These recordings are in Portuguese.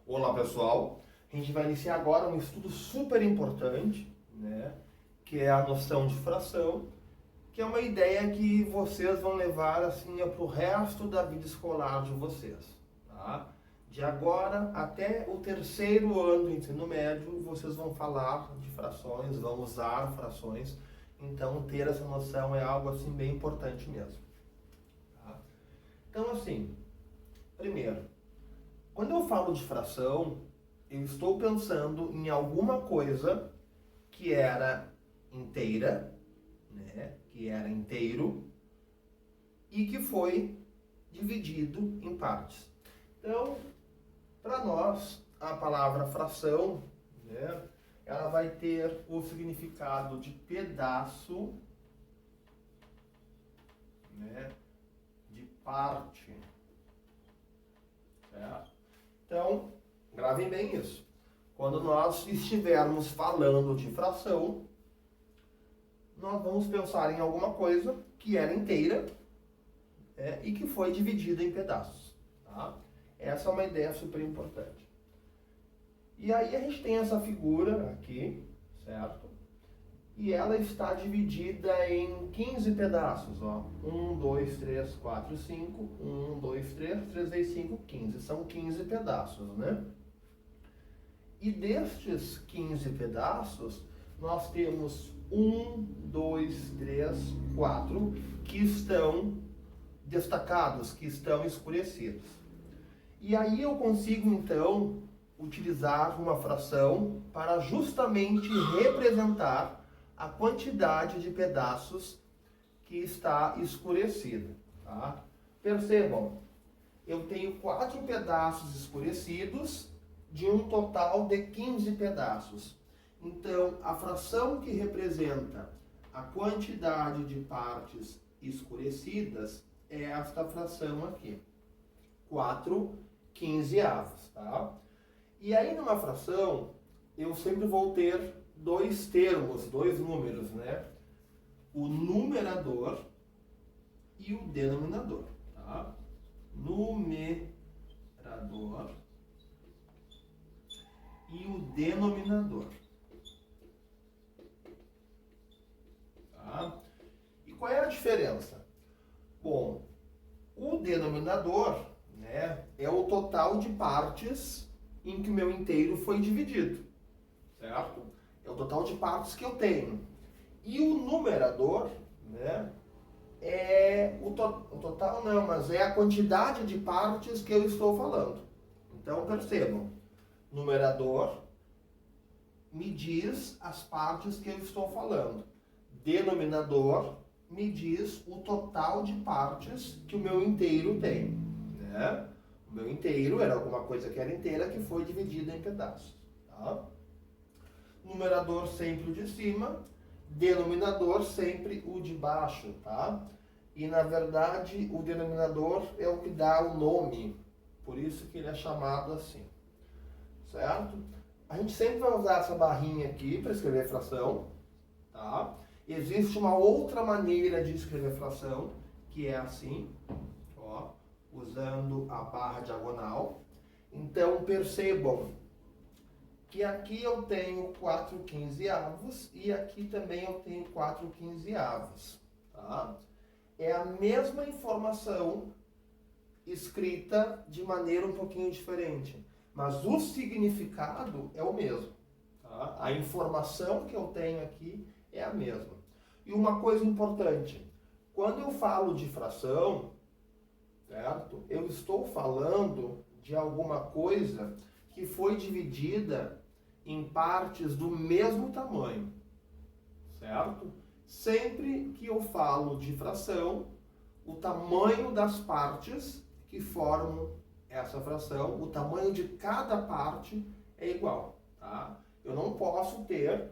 Olá pessoal, a gente vai iniciar agora um estudo super importante, né? Que é a noção de fração, que é uma ideia que vocês vão levar assim para o resto da vida escolar de vocês, tá? De agora até o terceiro ano do ensino médio, vocês vão falar de frações, vão usar frações, então ter essa noção é algo assim bem importante mesmo, tá? Então assim, primeiro, quando eu falo de fração, eu estou pensando em alguma coisa que era inteira, né? Que era inteiro e que foi dividido em partes. Então, para nós, a palavra fração, né? Ela vai ter o significado de pedaço, né? De parte, certo? Então, gravem bem isso. Quando nós estivermos falando de fração, nós vamos pensar em alguma coisa que era inteira, e que foi dividida em pedaços. Tá? Essa é uma ideia super importante. E aí a gente tem essa figura aqui, certo? E ela está dividida em 15 pedaços. Ó. 1, 2, 3, 4, 5. 1, 2, 3, 3 vezes 5, 15. São 15 pedaços, né? E destes 15 pedaços, nós temos 1, 2, 3, 4 que estão destacados, que estão escurecidos. E aí eu consigo, então, utilizar uma fração para justamente representar a quantidade de pedaços que está escurecida. Tá? Percebam, eu tenho 4 pedaços escurecidos de um total de 15 pedaços. Então, a fração que representa a quantidade de partes escurecidas é esta fração aqui. 4 quinzeavos, tá? E aí, numa fração, eu sempre vou ter dois termos, dois números, né? O numerador e o denominador, tá? Numerador e o denominador. Tá? E qual é a diferença? Bom, o denominador, né, é o total de partes em que o meu inteiro foi dividido, certo? É o total de partes que eu tenho. E o numerador, né, é o total não, mas é a quantidade de partes que eu estou falando. Então percebam, numerador me diz as partes que eu estou falando. Denominador me diz o total de partes que o meu inteiro tem, né? O meu inteiro era alguma coisa que era inteira que foi dividida em pedaços, tá? Numerador sempre o de cima, denominador sempre o de baixo, tá? E na verdade o denominador é o que dá o nome, por isso que ele é chamado assim, certo? A gente sempre vai usar essa barrinha aqui para escrever fração, tá? Existe uma outra maneira de escrever fração, que é assim, ó, usando a barra diagonal. Então, percebam que aqui eu tenho 4 quinzeavos e aqui também eu tenho 4 quinzeavos, tá? É a mesma informação escrita de maneira um pouquinho diferente, mas o significado é o mesmo, tá? A informação que eu tenho aqui é a mesma. E uma coisa importante, quando eu falo de fração, certo? Eu estou falando de alguma coisa que foi dividida em partes do mesmo tamanho, certo? Sempre que eu falo de fração, o tamanho das partes que formam essa fração, o tamanho de cada parte é igual, tá? Eu não posso ter,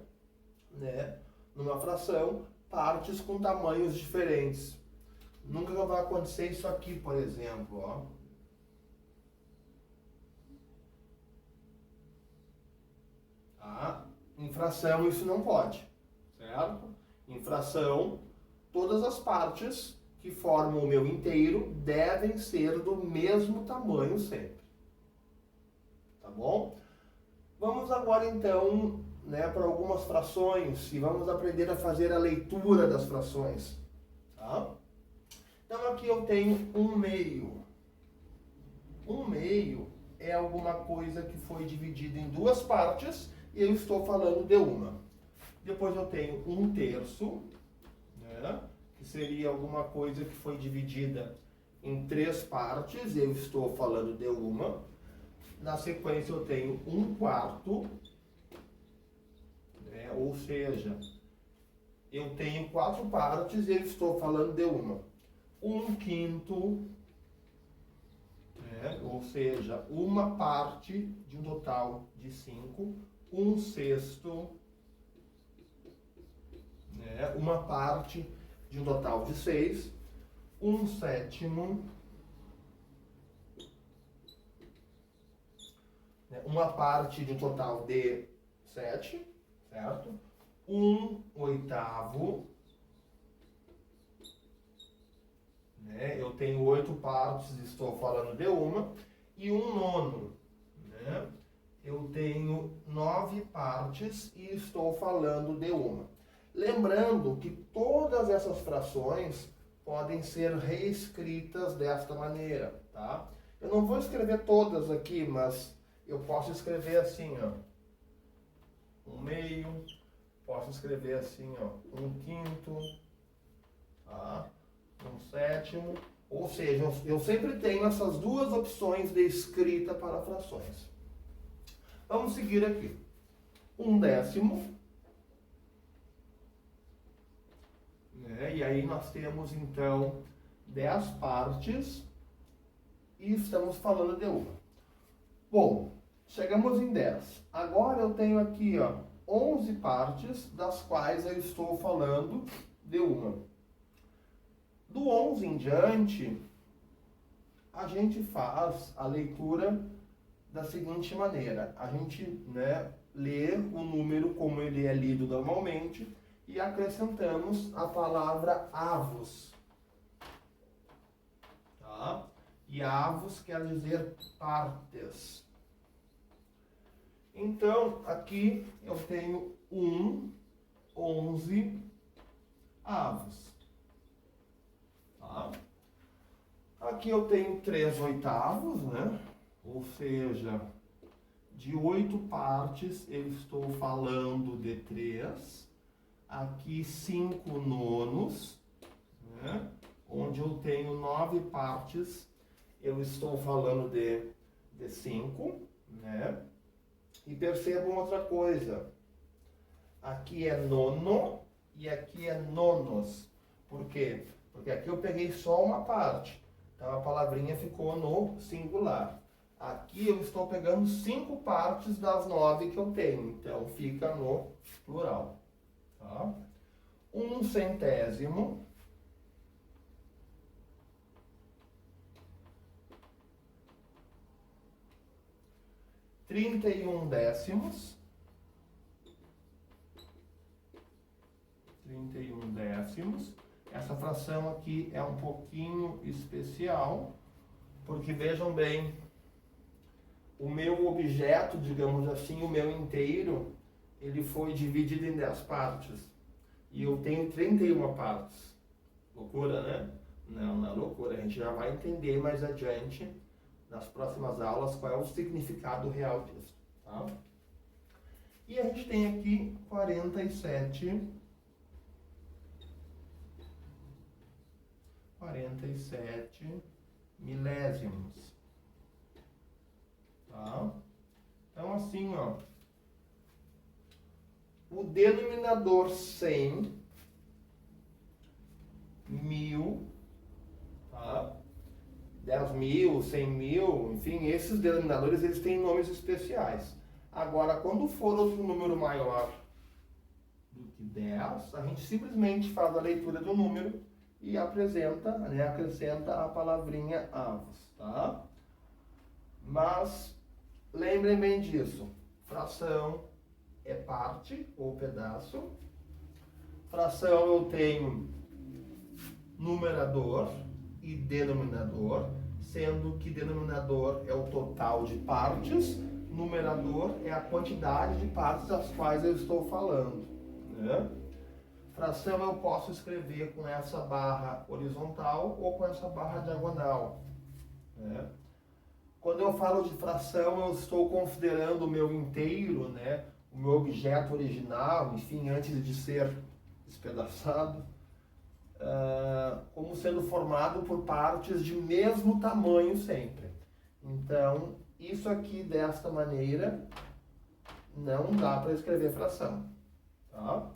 né, numa fração, partes com tamanhos diferentes. Nunca vai acontecer isso aqui, por exemplo, ó. Tá? Em fração isso não pode, certo? Em fração, todas as partes que formam o meu inteiro devem ser do mesmo tamanho sempre. tá bom? Vamos agora então, né, para algumas frações e vamos aprender a fazer a leitura das frações, tá? Então aqui eu tenho 1/2. 1/2 é alguma coisa que foi dividida em duas partes e eu estou falando de uma. Depois eu tenho 1/3, né, que seria alguma coisa que foi dividida em 3 partes, eu estou falando de uma. Na sequência eu tenho 1/4, né, ou seja, eu tenho 4 partes e eu estou falando de uma. 1/5, né, ou seja, uma parte de um total de 5. 1/6, né, uma parte de um total de 6. 1/7, né, uma parte de um total de 7, certo? 1/8, né, eu tenho 8 partes, estou falando de uma. E 1/9, né, eu tenho 9 partes e estou falando de uma. Lembrando que todas essas frações podem ser reescritas desta maneira, tá? Eu não vou escrever todas aqui, mas eu posso escrever assim, ó, 1/2, posso escrever assim, ó, 1/5, tá? 1/7, ou seja, eu sempre tenho essas duas opções de escrita para frações. Vamos seguir aqui. 1/10, né? E aí nós temos então 10 partes e estamos falando de uma. Bom, chegamos em 10. Agora eu tenho aqui, ó, 11 partes, das quais eu estou falando de uma. Do 11 em diante, a gente faz a leitura da seguinte maneira. A gente, né, lê o número como ele é lido normalmente e acrescentamos a palavra avos. Tá? E avos quer dizer partes. Então, aqui eu tenho 11 avos. Tá? Aqui eu tenho 3/8, né? Ou seja, de 8 partes eu estou falando de 3. Aqui 5/9, né? Onde eu tenho 9 partes, eu estou falando de 5, né? E percebam outra coisa. Aqui é nono e aqui é nonos. Por quê? Porque aqui eu peguei só uma parte. Então a palavrinha ficou no singular. Aqui eu estou pegando 5 partes das 9 que eu tenho. Então fica no plural. Tá? 1/100. 31/10. 31/10. Essa fração aqui é um pouquinho especial, porque vejam bem, o meu objeto, digamos assim, o meu inteiro, ele foi dividido em 10 partes. E eu tenho 31 partes. Loucura, né? Não é loucura. A gente já vai entender mais adiante, nas próximas aulas, qual é o significado real disso. Tá? E a gente tem aqui 47 milésimos. Tá? Então, assim, ó, o denominador 100, 1000, tá? 10.000, 100.000, enfim, esses denominadores, eles têm nomes especiais. Agora, quando for outro número maior do que 10, a gente simplesmente faz a leitura do número e apresenta, né, acrescenta a palavrinha avos, tá? Mas lembrem bem disso. Fração é parte ou pedaço. Fração eu tenho numerador e denominador, sendo que denominador é o total de partes, numerador é a quantidade de partes das quais eu estou falando, né? Fração eu posso escrever com essa barra horizontal ou com essa barra diagonal, né? Quando eu falo de fração, eu estou considerando o meu inteiro, né? O meu objeto original, enfim, antes de ser despedaçado, como sendo formado por partes de mesmo tamanho sempre. Então, isso aqui desta maneira não dá para escrever fração, tá?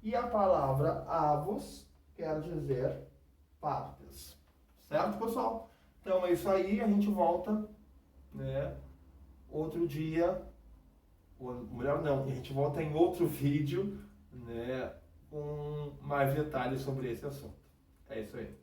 E a palavra avos quer dizer partes, certo, pessoal? Então é isso aí, a gente volta, né, outro dia, ou melhor não, a gente volta em outro vídeo, né, com mais detalhes sobre esse assunto. É isso aí.